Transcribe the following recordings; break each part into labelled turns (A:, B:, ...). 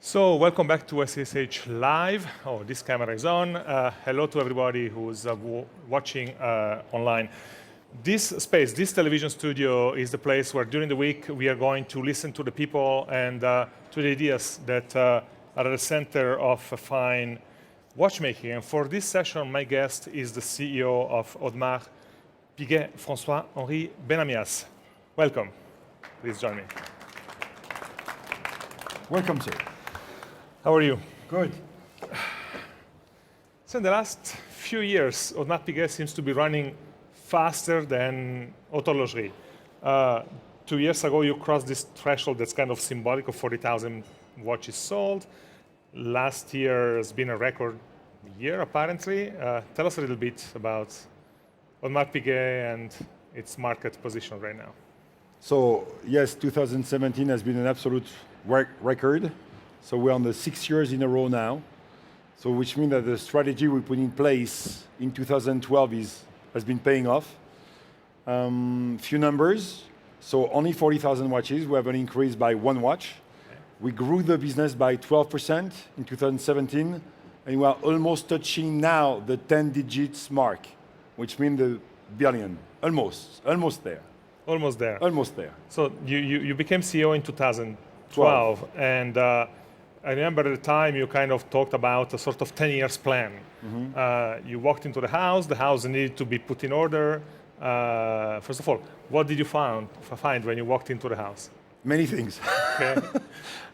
A: So welcome back to SIHH Live. Oh, this camera is on. Hello to everybody who's watching online. This space, this television studio, is the place where during the week we are going to listen to the people and to the ideas that are at the center of fine watchmaking. And for this session, my guest is the CEO of Audemars Piguet, François-Henry Bennahmias. Welcome. Please join me.
B: Welcome, sir.
A: How are you?
B: Good.
A: So in the last few years, Audemars Piguet seems to be running faster than HORLOGERIE. 2 years ago, you crossed this threshold that's kind of symbolic of 40,000 watches sold. Last year has been a record year, apparently. Tell us a little bit about Audemars Piguet and its market position right now.
B: So yes, 2017 has been an absolute record. So we're on the 6 years in a row now. So which means that the strategy we put in place in 2012 has been paying off. Few numbers. So only 40,000 watches. We have an increase by 1 watch. We grew the business by 12% in 2017, and we are almost touching now the 10 digits mark, which means the billion. Almost there.
A: Almost there.
B: Almost there.
A: So you became CEO in 2012, and I remember at the time you kind of talked about a sort of 10 years plan. Mm-hmm. You walked into the house needed to be put in order. First of all, what did you find when you walked into the house?
B: Many things.
A: Okay.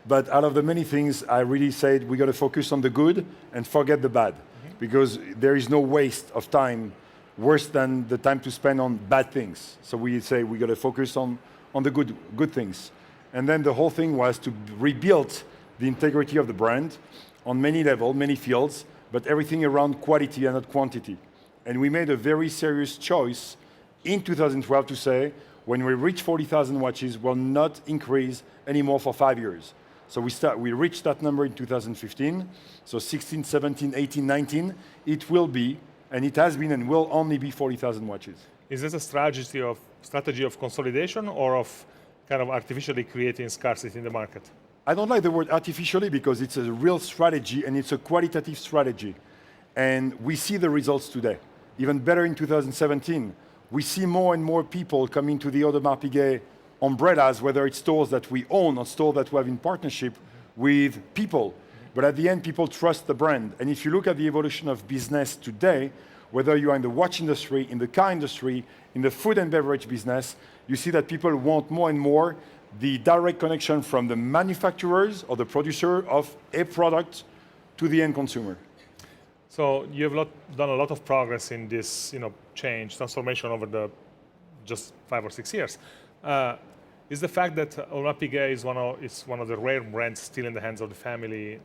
B: But out of the many things, I really said we got to focus on the good and forget the bad. Mm-hmm. Because there is no waste of time worse than the time to spend on bad things. So we say we got to focus on the good things. And then the whole thing was to rebuild the integrity of the brand on many levels, many fields, but everything around quality and not quantity. And we made a very serious choice in 2012 to say, when we reach 40,000 watches, we'll not increase anymore for 5 years. So we reached that number in 2015. So 16, 17, 18, 19, it will be, and it has been and will only be 40,000 watches.
A: Is this a strategy of consolidation or of kind of artificially creating scarcity in the market?
B: I don't like the word artificially because it's a real strategy and it's a qualitative strategy. And we see the results today. Even better in 2017, we see more and more people coming to the Audemars Piguet umbrellas, whether it's stores that we own or stores that we have in partnership with people. But at the end, people trust the brand. And if you look at the evolution of business today, whether you are in the watch industry, in the car industry, in the food and beverage business, you see that people want more and more the direct connection from the manufacturers or the producer of a product to the end consumer.
A: So you have done a lot of progress in this, transformation over the just 5 or 6 years. Is the fact that Audemars Piguet is one of the rare brands still in the hands of the family,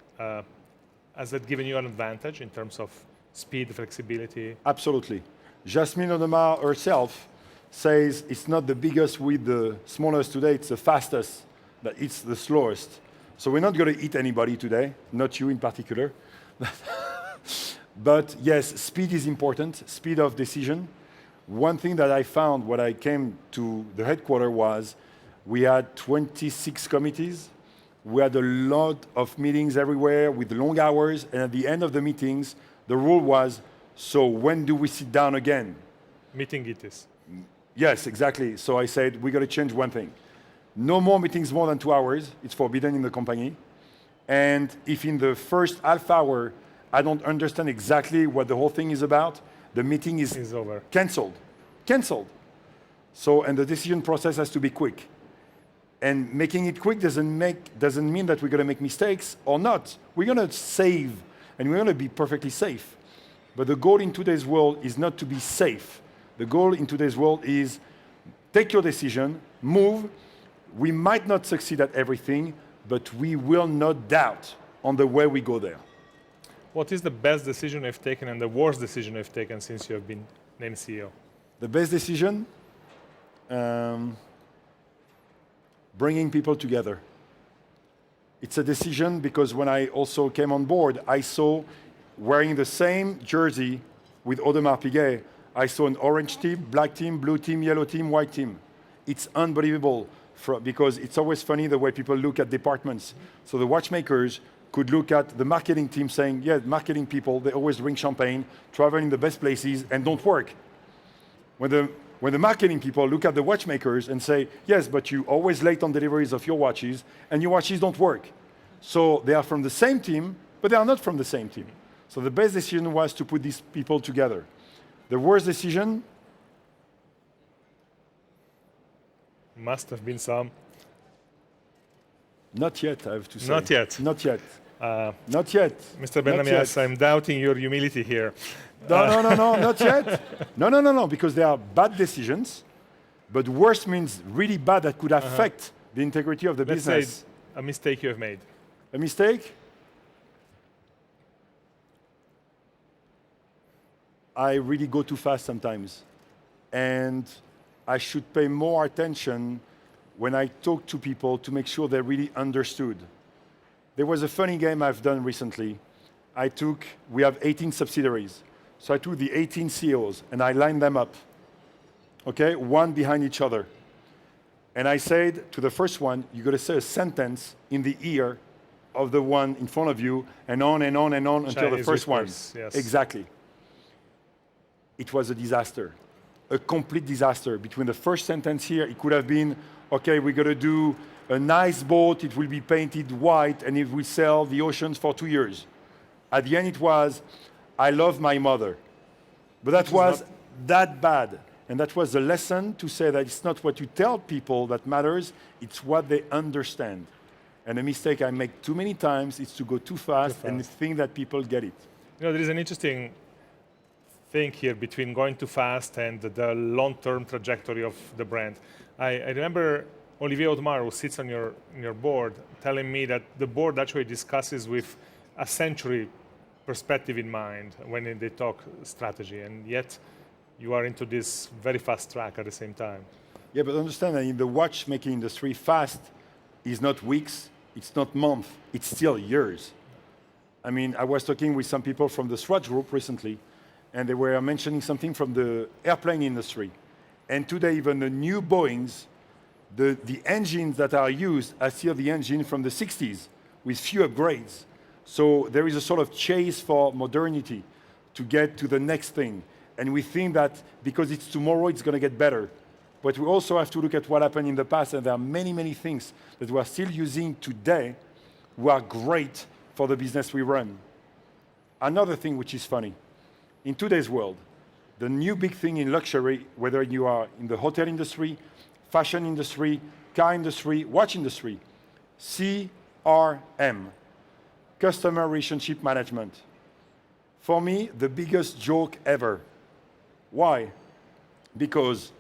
A: has that given you an advantage in terms of speed, flexibility?
B: Absolutely. Jasmine Audemars herself says it's not the biggest with the smallest today, it's the fastest, but it's the slowest. So we're not going to eat anybody today, not you in particular. But yes, speed is important, speed of decision. One thing that I found when I came to the headquarters was we had 26 committees. We had a lot of meetings everywhere with long hours, and at the end of the meetings, the rule was, so when do we sit down again?
A: Meeting it is.
B: Yes, exactly. So I said, we got to change one thing. No more meetings more than 2 hours. It's forbidden in the company. And if in the first half hour, I don't understand exactly what the whole thing is about, the meeting is over. Canceled. So, and the decision process has to be quick. And making it quick doesn't mean that we're going to make mistakes or not. We're going to save, and we're going to be perfectly safe. But the goal in today's world is not to be safe. The goal in today's world is take your decision, move. We might not succeed at everything, but we will not doubt on the way we go there.
A: What is the best decision you've taken and the worst decision you've taken since you have been named CEO?
B: The best decision? Bringing people together. It's a decision because when I also came on board, I saw wearing the same jersey with Audemars Piguet, I saw an orange team, black team, blue team, yellow team, white team. It's unbelievable because it's always funny the way people look at departments. So the watchmakers could look at the marketing team saying, yeah, marketing people, they always drink champagne, travel in the best places, and don't work. When the marketing people look at the watchmakers and say, yes, but you're always late on deliveries of your watches, and your watches don't work. So they are from the same team, but they are not from the same team. So the best decision was to put these people together. The worst decision?
A: Must have been some.
B: Not yet, I have to say.
A: Not yet.
B: Not yet. Not yet.
A: Mr. Bennahmias, I'm doubting your humility here.
B: No, not yet. No, because there are bad decisions, but worse means really bad that could affect the integrity of the
A: Let's
B: business.
A: say a mistake you have made.
B: A mistake? I really go too fast sometimes. And I should pay more attention when I talk to people to make sure they really understood. There was a funny game I've done recently. We have 18 subsidiaries. So I took the 18 CEOs and I lined them up, okay, one behind each other. And I said to the first one, you got to say a sentence in the ear of the one in front of you, and on and on and on until the first one.
A: Yes.
B: Exactly. It was a disaster, a complete disaster. Between the first sentence here, it could have been, okay, we're going to do a nice boat, it will be painted white, and it will sail the oceans for 2 years. At the end, it was, I love my mother. But that was that bad. And that was the lesson to say that it's not what you tell people that matters, it's what they understand. And a mistake I make too many times is to go too fast and think that people get it.
A: You know, there is an interesting thing here between going too fast and the long-term trajectory of the brand. I remember Olivier Audemars, who sits on your board, telling me that the board actually discusses with a century perspective in mind when they talk strategy, and yet you are into this very fast track at the same time.
B: Yeah, but understand that in the watchmaking industry, fast is not weeks, it's not months, it's still years. I mean, I was talking with some people from the Swatch Group recently, and they were mentioning something from the airplane industry. And today, even the new Boeings, the engines that are used are still the engine from the 60s with few upgrades. So there is a sort of chase for modernity to get to the next thing. And we think that because it's tomorrow, it's going to get better. But we also have to look at what happened in the past, and there are many, many things that we are still using today who are great for the business we run. Another thing which is funny, in today's world, the new big thing in luxury, whether you are in the hotel industry, fashion industry, car industry, watch industry, CRM, customer relationship management. For me, the biggest joke ever. Why? Because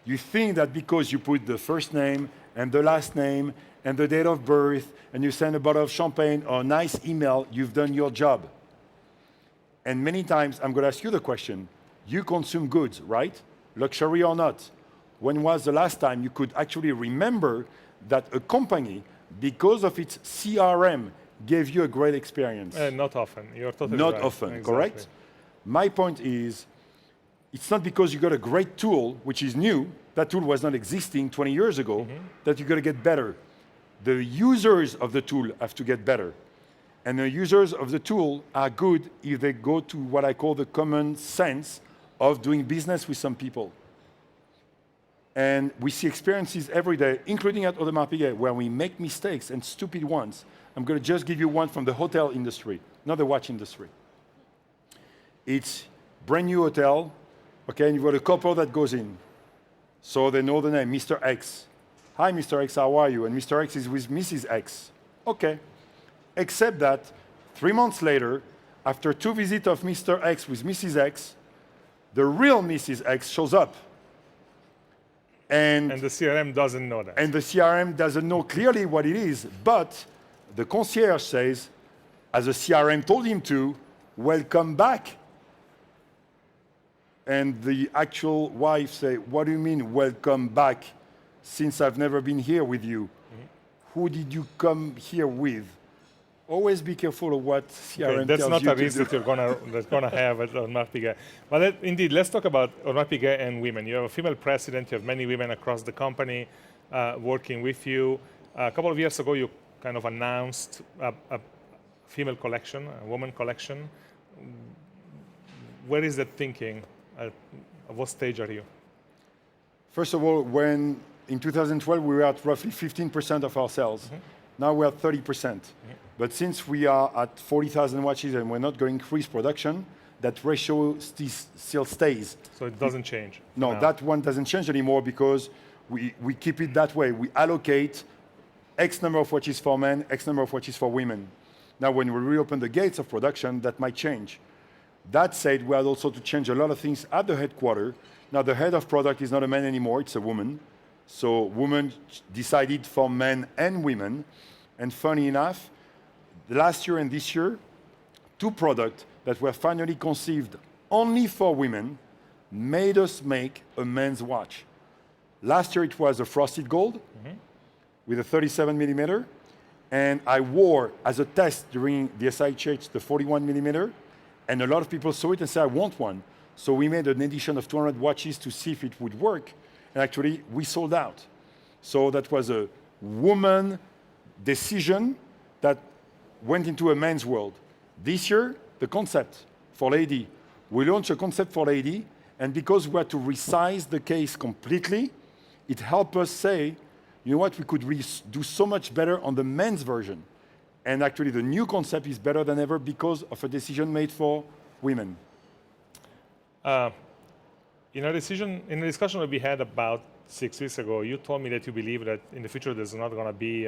B: you think that because you put the first name and the last name and the date of birth and you send a bottle of champagne or a nice email, you've done your job. And many times, I'm going to ask you the question, you consume goods, right? Luxury or not. When was the last time you could actually remember that a company, because of its CRM, gave you a great experience?
A: Not often. You're totally
B: Not
A: right.
B: often,
A: Exactly.
B: correct? My point is, it's not because you got a great tool, which is new, that tool was not existing 20 years ago, that you're going to get better. The users of the tool have to get better. And the users of the tool are good if they go to what I call the common sense of doing business with some people. And we see experiences every day, including at Audemars Piguet, where we make mistakes and stupid ones. I'm going to just give you one from the hotel industry, not the watch industry. It's brand new hotel, okay, and you've got a couple that goes in. So they know the name, Mr. X. Hi, Mr. X, how are you? And Mr. X is with Mrs. X. Okay. Except that 3 months later, after 2 visits of Mr. X with Mrs. X, the real Mrs. X shows up. And
A: the CRM doesn't know that.
B: And the CRM doesn't know clearly what it is, but the concierge says, as the CRM told him to, welcome back. And the actual wife say, what do you mean, welcome back, since I've never been here with you? Who did you come here with? Always be careful of what CRM tells you to do.
A: That's not a risk that you're gonna have at Audemars Piguet. But indeed, let's talk about Audemars Piguet and women. You have a female president, you have many women across the company working with you. A couple of years ago, you kind of announced a female collection, a woman collection. Where is that thinking? At what stage are you?
B: First of all, when in 2012 we were at roughly 15% of our sales. Now we're at 30%. But since we are at 40,000 watches and we're not going to increase production, that ratio still stays.
A: So it doesn't change?
B: No,
A: now.
B: that one doesn't change anymore because we keep it that way. We allocate X number of watches for men, X number of watches for women. Now, when we reopen the gates of production, that might change. That said, we had also to change a lot of things at the headquarters. Now, the head of product is not a man anymore, it's a woman. So women decided for men and women. And funny enough, last year and this year, two products that were finally conceived only for women made us make a men's watch. Last year it was a frosted gold with a 37 millimeter. And I wore as a test during the SIHH the 41 millimeter. And a lot of people saw it and said, I want one. So we made an edition of 200 watches to see if it would work. And actually, we sold out. So that was a woman decision that went into a men's world. This year, the concept for lady. We launched a concept for lady, and because we had to resize the case completely, it helped us say, you know what, we could do so much better on the men's version. And actually, the new concept is better than ever because of a decision made for women.
A: In a discussion that we had about 6 weeks ago, you told me that you believe that in the future there's not going to be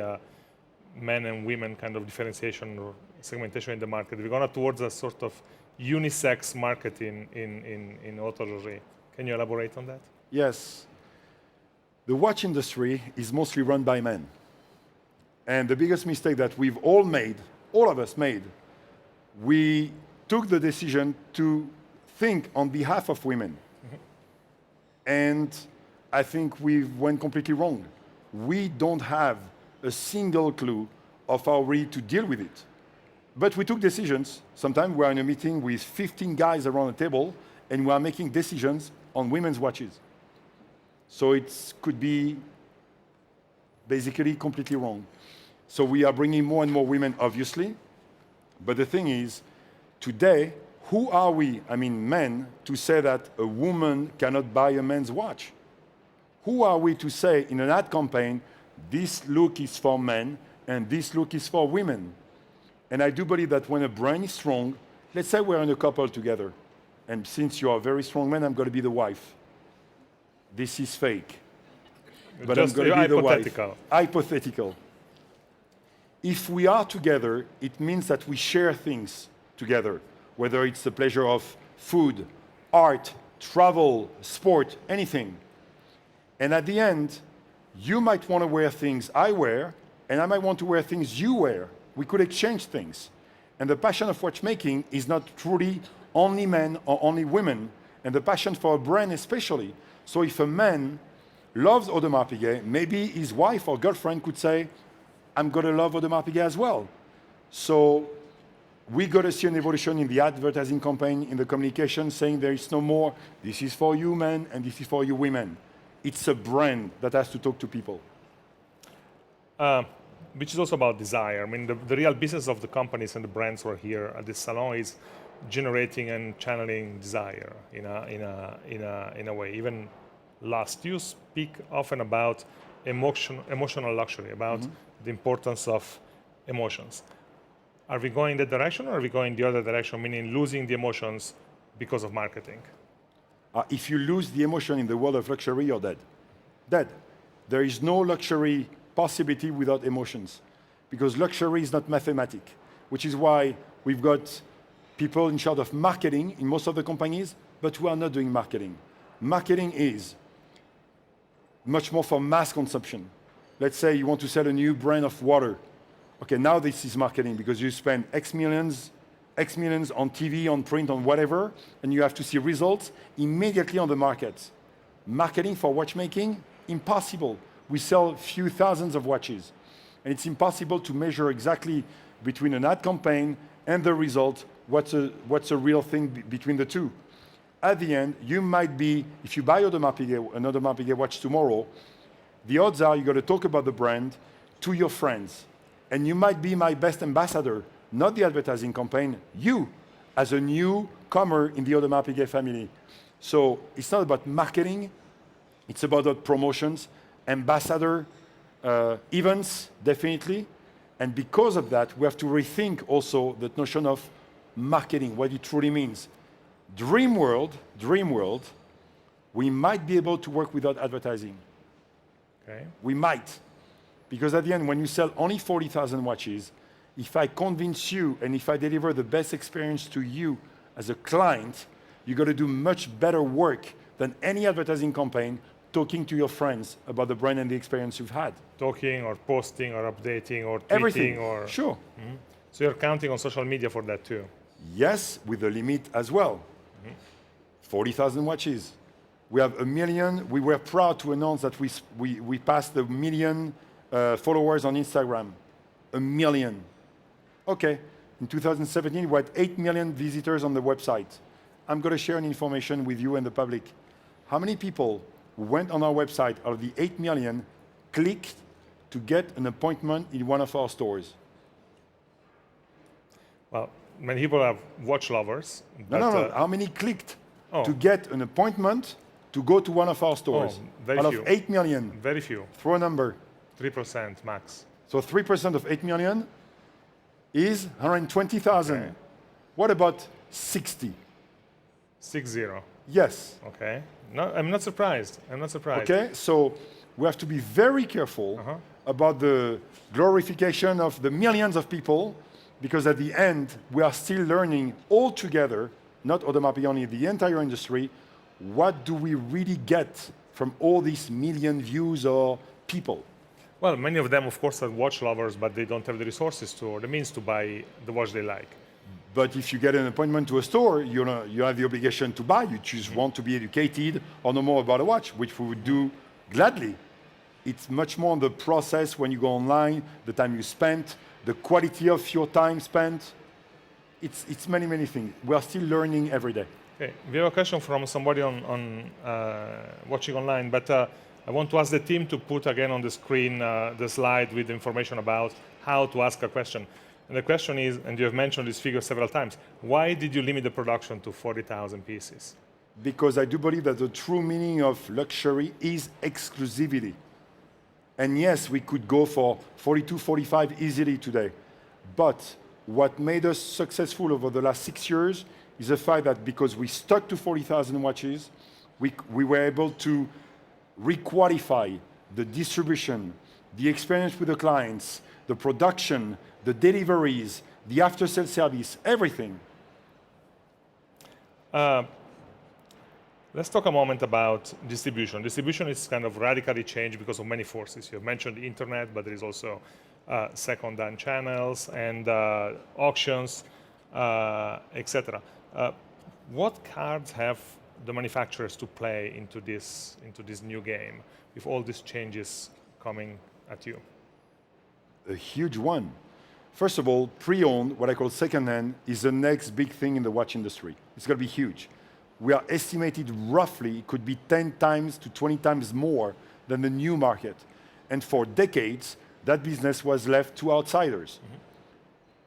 A: men and women kind of differentiation or segmentation in the market. We're going towards a sort of unisex market in horlogerie. Can you elaborate on that?
B: Yes. The watch industry is mostly run by men. And the biggest mistake that we've all made, all of us made, we took the decision to think on behalf of women. And I think we went completely wrong. We don't have a single clue of how really to deal with it. But we took decisions. Sometimes we are in a meeting with 15 guys around the table, and we are making decisions on women's watches. So it could be basically completely wrong. So we are bringing more and more women, obviously. But the thing is, today, who are we, I mean men, to say that a woman cannot buy a men's watch? Who are we to say in an ad campaign, this look is for men and this look is for women? And I do believe that when a brand is strong, let's say we're in a couple together, and since you are a very strong man, I'm going to be the wife. This is fake. But
A: just
B: I'm going to be the wife.
A: hypothetical.
B: Hypothetical. If we are together, it means that we share things together, whether it's the pleasure of food, art, travel, sport, anything. And at the end, you might want to wear things I wear, and I might want to wear things you wear. We could exchange things. And the passion of watchmaking is not truly only men or only women, and the passion for a brand especially. So if a man loves Audemars Piguet, maybe his wife or girlfriend could say, I'm going to love Audemars Piguet as well. So we got to see an evolution in the advertising campaign, in the communication, saying there is no more, this is for you men and this is for you women. It's a brand that has to talk to people.
A: Which is also about desire. I mean, the real business of the companies and the brands who are here at this salon is generating and channeling desire in a way. Even last, you speak often about emotional luxury, about the importance of emotions. Are we going that direction, or are we going the other direction, meaning losing the emotions because of marketing?
B: If you lose the emotion in the world of luxury, you're dead. Dead. There is no luxury possibility without emotions, because luxury is not mathematics, which is why we've got people in charge of marketing in most of the companies, but we are not doing marketing. Marketing is much more for mass consumption. Let's say you want to sell a new brand of water. Okay, now this is marketing because you spend X millions on TV, on print, on whatever, and you have to see results immediately on the market. Marketing for watchmaking, impossible. We sell a few thousands of watches, and it's impossible to measure exactly between an ad campaign and the result what's a real thing between the two. At the end, you might be, if you buy Audemars Piguet, an Audemars Piguet watch tomorrow, the odds are you're going to talk about the brand to your friends. And you might be my best ambassador not the advertising campaign, you as a newcomer in the Audemars Piguet family. So it's not about marketing, it's about promotions, ambassador, events, definitely. And because of that, we have to rethink also the notion of marketing, what it truly means. Dream world, we might be able to work without advertising.
A: Okay.
B: We might. Because at the end, when you sell only 40,000 watches, if I convince you and if I deliver the best experience to you as a client, you're going to do much better work than any advertising campaign talking to your friends about the brand and the experience you've had.
A: Talking or posting or updating or tweeting
B: Everything.
A: or...
B: Sure.
A: Mm-hmm. So you're counting on social media for that too?
B: Yes, with a limit as well. 40,000 watches. We have 1 million. We were proud to announce that we passed the 1 million followers on Instagram. 1 million. Okay. In 2017, we had 8 million visitors on the website. I'm going to share information with you and the public. How many people who went on our website out of the 8 million clicked to get an appointment in one of our stores?
A: Well, many people are watch lovers.
B: No. How many clicked to get an appointment to go to one of our stores?
A: Very
B: out
A: few.
B: of 8 million.
A: Very few.
B: Throw a number.
A: 3% max.
B: So 3% of 8 million is 120,000.
A: Okay.
B: What about 60?
A: 60.
B: Yes.
A: Okay. No, I'm not surprised.
B: Okay, so we have to be very careful about the glorification of the millions of people, because at the end, we are still learning all together, not Audemars Piguet only, the entire industry, what do we really get from all these million views or people?
A: Well, many of them, of course, are watch lovers, but they don't have the resources to or the means to buy the watch they like.
B: But if you get an appointment to a store, you have the obligation to buy. You just want to be educated or know more about a watch, which we would do gladly. It's much more on the process when you go online, the time you spent, the quality of your time spent. It's many, many things. We are still learning every day.
A: Okay. We have a question from somebody on watching online, but I want to ask the team to put again on the screen the slide with information about how to ask a question. And the question is, and you have mentioned this figure several times, why did you limit the production to 40,000 pieces?
B: Because I do believe that the true meaning of luxury is exclusivity. And yes, we could go for 42, 45 easily today. But what made us successful over the last 6 years is the fact that because we stuck to 40,000 watches, we were able to requalify the distribution, the experience with the clients, the production, the deliveries, the after-sale service, everything.
A: Let's talk a moment about distribution. Distribution is kind of radically changed because of many forces. You have mentioned the internet, but there is also second-hand channels and auctions, etc. What cards have the manufacturers to play into this new game with all these changes coming at you?
B: A huge one. First of all, pre-owned, what I call second-hand, is the next big thing in the watch industry. It's going to be huge. We are estimated roughly it could be 10 times to 20 times more than the new market. And for decades, that business was left to outsiders.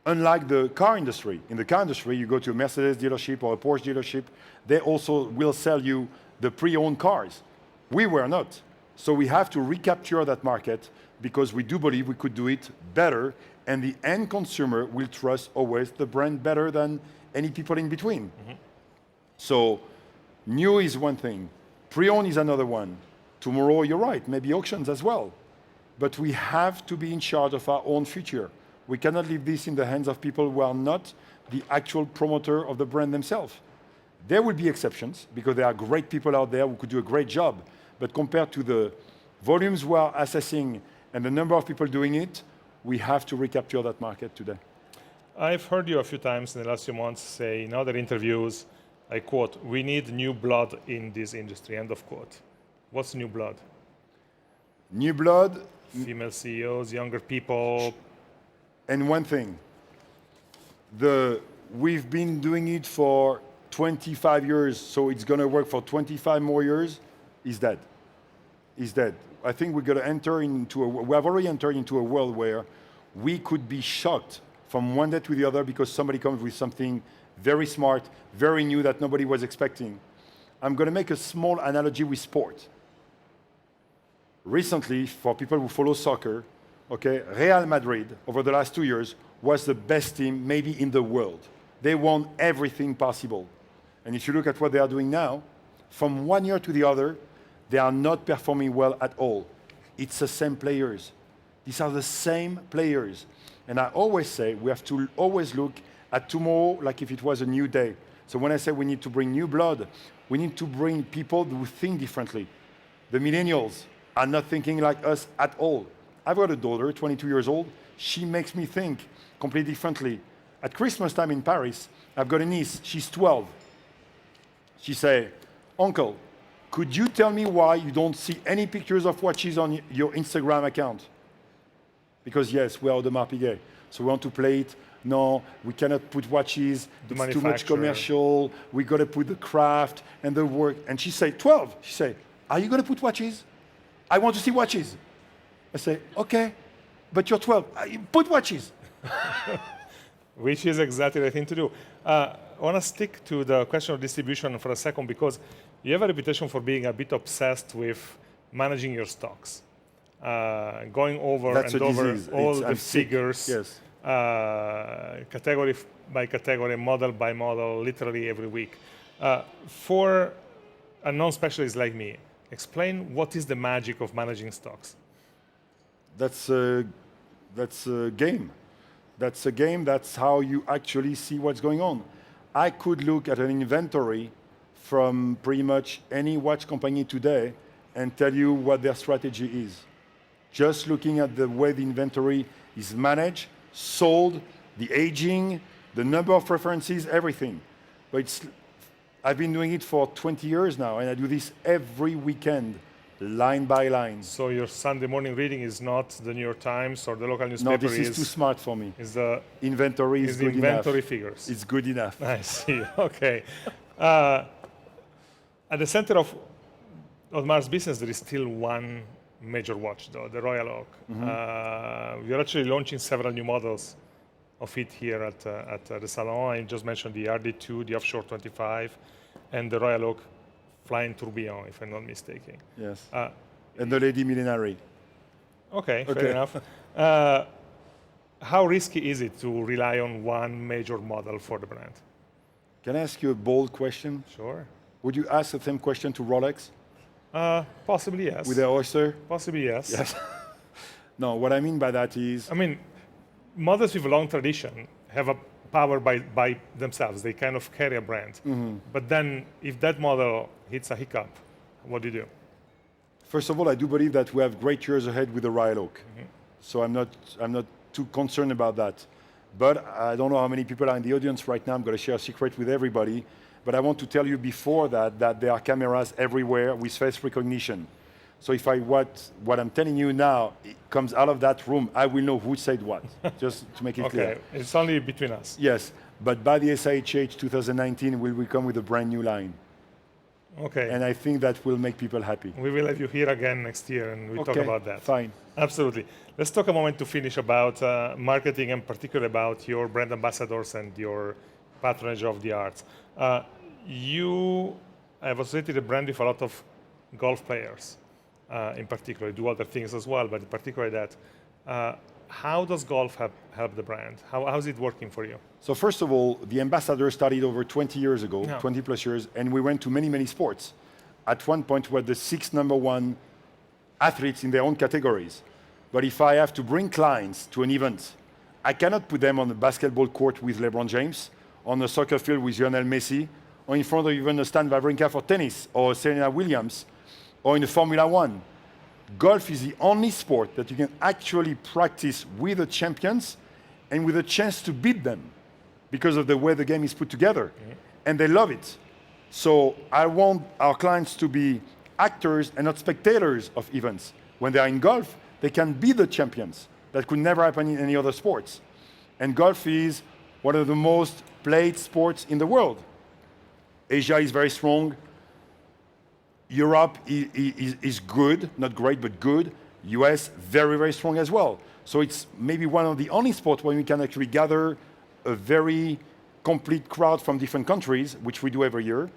B: Unlike the car industry. In the car industry, you go to a Mercedes dealership or a Porsche dealership, they also will sell you the pre-owned cars. We were not. So we have to recapture that market because we do believe we could do it better, and the end consumer will trust always the brand better than any people in between. So new is one thing, pre-owned is another one. Tomorrow, you're right, maybe auctions as well. But we have to be in charge of our own future. We cannot leave this in the hands of people who are not the actual promoter of the brand themselves. There will be exceptions, because there are great people out there who could do a great job. But compared to the volumes we are assessing and the number of people doing it, we have to recapture that market today.
A: I've heard you a few times in the last few months say in other interviews, I quote, "We need new blood in this industry," end of quote. What's new blood?
B: New blood.
A: Female CEOs, younger people.
B: And one thing, we've been doing it for 25 years, so it's going to work for 25 more years, is dead. Is dead. I think we're going to enter into we have already entered into a world where we could be shocked from one day to the other because somebody comes with something very smart, very new that nobody was expecting. I'm going to make a small analogy with sport. Recently, for people who follow soccer, okay, Real Madrid, over the last 2 years, was the best team maybe in the world. They won everything possible. And if you look at what they are doing now, from 1 year to the other, they are not performing well at all. It's the same players. These are the same players. And I always say we have to always look at tomorrow like if it was a new day. So when I say we need to bring new blood, we need to bring people who think differently. The millennials are not thinking like us at all. I've got a daughter, 22 years old. She makes me think completely differently. At Christmas time in Paris, I've got a niece, she's 12. She say, "Uncle, could you tell me why you don't see any pictures of watches on your Instagram account?" Because yes, we're Audemars Piguet, so we want to play it. No, we cannot put watches, it's too much commercial, we got to put the craft and the work. And she say, 12, she say, "Are you going to put watches? I want to see watches." I say, "Okay, but you're 12, put watches."
A: Which is exactly the thing to do. I want to stick to the question of distribution for a second because you have a reputation for being a bit obsessed with managing your stocks. Going over
B: That's
A: and over
B: disease.
A: all
B: I'm
A: the
B: sick.
A: figures,
B: Yes.
A: Category by category, model by model, literally every week. For a non-specialist like me, explain what is the magic of managing stocks?
B: That's a game. That's a game. That's how you actually see what's going on. I could look at an inventory from pretty much any watch company today and tell you what their strategy is. Just looking at the way the inventory is managed, sold, the aging, the number of references, everything. But I've been doing it for 20 years now, and I do this every weekend, line by line.
A: So your Sunday morning reading is not the New York Times or the local
B: No,
A: newspaper.
B: this is too smart for me.
A: Is the
B: Inventory is
A: the
B: good
A: inventory
B: enough.
A: figures.
B: It's good enough.
A: I see. Okay. At the center of Audemars' business, there is still one major watch, though, the Royal Oak. We are actually launching several new models of it here at the Salon. I just mentioned the RD2, the Offshore 25, and the Royal Oak Flying Tourbillon, if I'm not mistaken.
B: Yes. And the Lady Millenary.
A: Okay, fair enough. How risky is it to rely on one major model for the brand?
B: Can I ask you a bold question?
A: Sure.
B: Would you ask the same question to Rolex?
A: Possibly, yes.
B: With their oyster?
A: Possibly, yes.
B: Yes. No, what I mean by that is...
A: I mean, models with a long tradition have a power by themselves. They kind of carry a brand. But then if that model hits a hiccup, what do you do?
B: First of all, I do believe that we have great years ahead with the Royal Oak. So I'm not too concerned about that. But I don't know how many people are in the audience right now. I'm going to share a secret with everybody. But I want to tell you before that there are cameras everywhere with face recognition. So if what I'm telling you now it comes out of that room, I will know who said what, just to make it clear.
A: Okay, it's only between us.
B: Yes, but by the SIHH 2019, we will come with a brand new line.
A: Okay.
B: And I think that will make people happy.
A: We will have you here again next year and we'll talk about that.
B: Fine.
A: Absolutely. Let's talk a moment to finish about marketing and particularly about your brand ambassadors and your patronage of the arts. You have associated the brand with a lot of golf players in particular. Do other things as well, but in particular that. How does golf help the brand? How is it working for you?
B: So first of all, the ambassador started over 20 years ago,
A: Yeah.
B: 20 plus years, and we went to many, many sports. At one point, we were the 6 #1 athletes in their own categories. But if I have to bring clients to an event, I cannot put them on the basketball court with LeBron James, on a soccer field with Lionel Messi, or in front of even a Stan Wawrinka for tennis, or Serena Williams, or in the Formula One. Golf is the only sport that you can actually practice with the champions and with a chance to beat them because of the way the game is put together. And they love it. So I want our clients to be actors and not spectators of events. When they are in golf, they can be the champions. That could never happen in any other sports. And golf is one of the most played sports in the world. Asia is very strong. Europe is good, not great, but good. US, very, very strong as well. So it's maybe one of the only sports where we can actually gather a very complete crowd from different countries, which we do every year.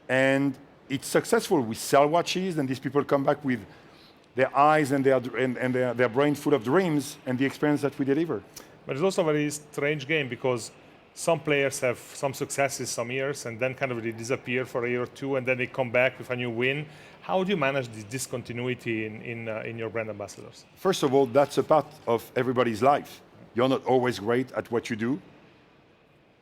B: And it's successful. We sell watches, and these people come back with their eyes and their brain full of dreams and the experience that we deliver.
A: But it's also a very strange game because some players have some successes some years and then kind of they disappear for a year or two and then they come back with a new win. How do you manage this discontinuity in your brand ambassadors?
B: First of all, that's a part of everybody's life. You're not always great at what you do.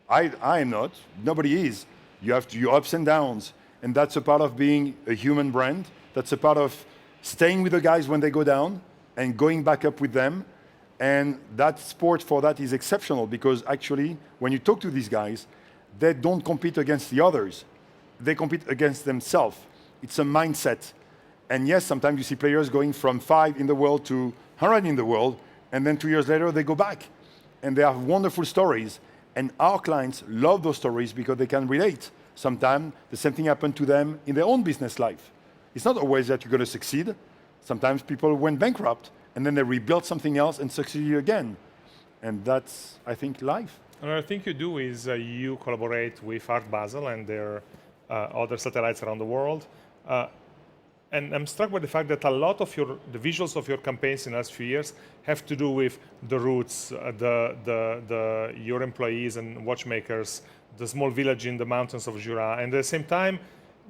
B: I am not. Nobody is. You have your ups and downs, and that's a part of being a human brand. That's a part of staying with the guys when they go down and going back up with them. And that sport for that is exceptional because actually, when you talk to these guys, they don't compete against the others. They compete against themselves. It's a mindset. And yes, sometimes you see players going from 5 in the world to 100 in the world, and then 2 years later, they go back. And they have wonderful stories. And our clients love those stories because they can relate. Sometimes the same thing happened to them in their own business life. It's not always that you're going to succeed. Sometimes people went bankrupt, and then they rebuilt something else and succeeded again. And that's, I think, life.
A: Another thing you do is you collaborate with Art Basel and their other satellites around the world. And I'm struck by the fact that a lot of the visuals of your campaigns in the last few years have to do with the roots, your employees and watchmakers, the small village in the mountains of Jura. And at the same time,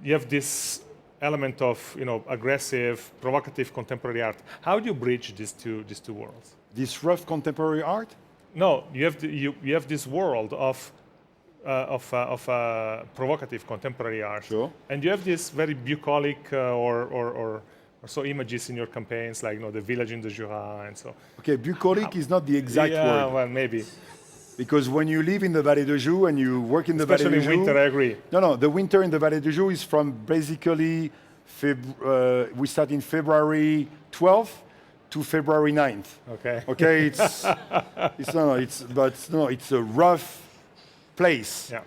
A: you have this element of aggressive, provocative contemporary art. How do you bridge these two worlds?
B: This rough contemporary art?
A: No, you have this world of provocative contemporary art.
B: Sure.
A: And you have this very bucolic or so images in your campaigns, like the village in the Jura and so.
B: Okay, bucolic is not the exact word.
A: Yeah, well, maybe.
B: Because when you live in the Vallée de Joux and you work in the Vallée de Joux...
A: Especially in winter, I agree.
B: No, the winter in the Vallée de Joux is from basically, we start in February 12th to February 9th.
A: Okay.
B: Okay, it's a rough place.
A: Yeah.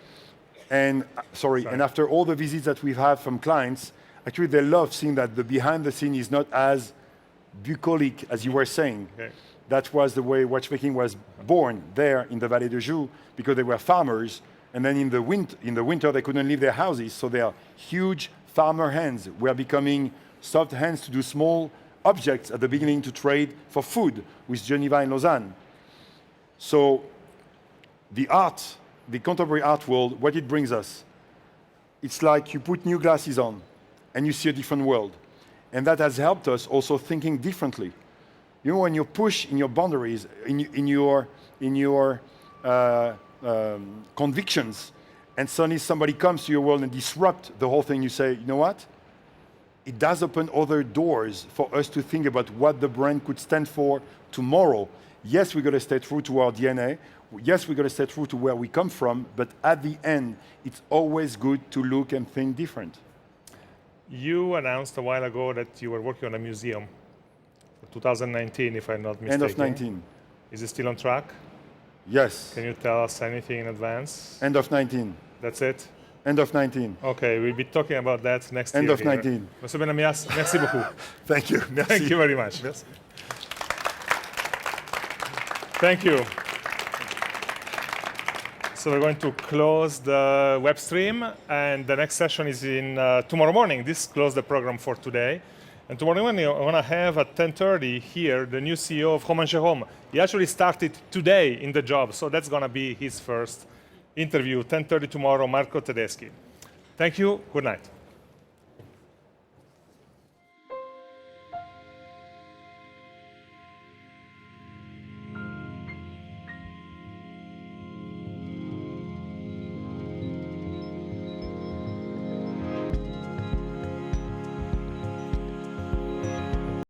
B: And, and after all the visits that we've had from clients, actually they love seeing that the behind the scene is not as bucolic as you were saying.
A: Okay.
B: That was the way watchmaking was born there in the Vallée de Joux because they were farmers, and then in the winter they couldn't leave their houses, so their huge farmer hands were becoming soft hands to do small objects at the beginning to trade for food with Geneva and Lausanne. So the art, the contemporary art world, what it brings us, it's like you put new glasses on and you see a different world. And that has helped us also thinking differently. You know, when you push in your boundaries, in your convictions, and suddenly somebody comes to your world and disrupt the whole thing, you say, you know what? It does open other doors for us to think about what the brand could stand for tomorrow. Yes, we're going to stay true to our DNA. Yes, we're going to stay true to where we come from, but at the end, it's always good to look and think different.
A: You announced a while ago that you were working on a museum for 2019, if I'm not mistaken.
B: End of 19.
A: Is it still on track?
B: Yes.
A: Can you tell us anything in advance?
B: End of 19.
A: That's it?
B: End of 19.
A: Okay, we'll be talking about that next year.
B: End of 19.
A: Monsieur Bennahmias, merci beaucoup.
B: Thank you. Merci.
A: Thank you very much.
B: Merci.
A: Thank you. So we're going to close the web stream, and the next session is in tomorrow morning. This closed the program for today. And tomorrow morning, I want to have at 10:30 here the new CEO of Romain Jérôme. He actually started today in the job, so that's going to be his first interview, 10:30 tomorrow, Marco Tedeschi. Thank you. Good night.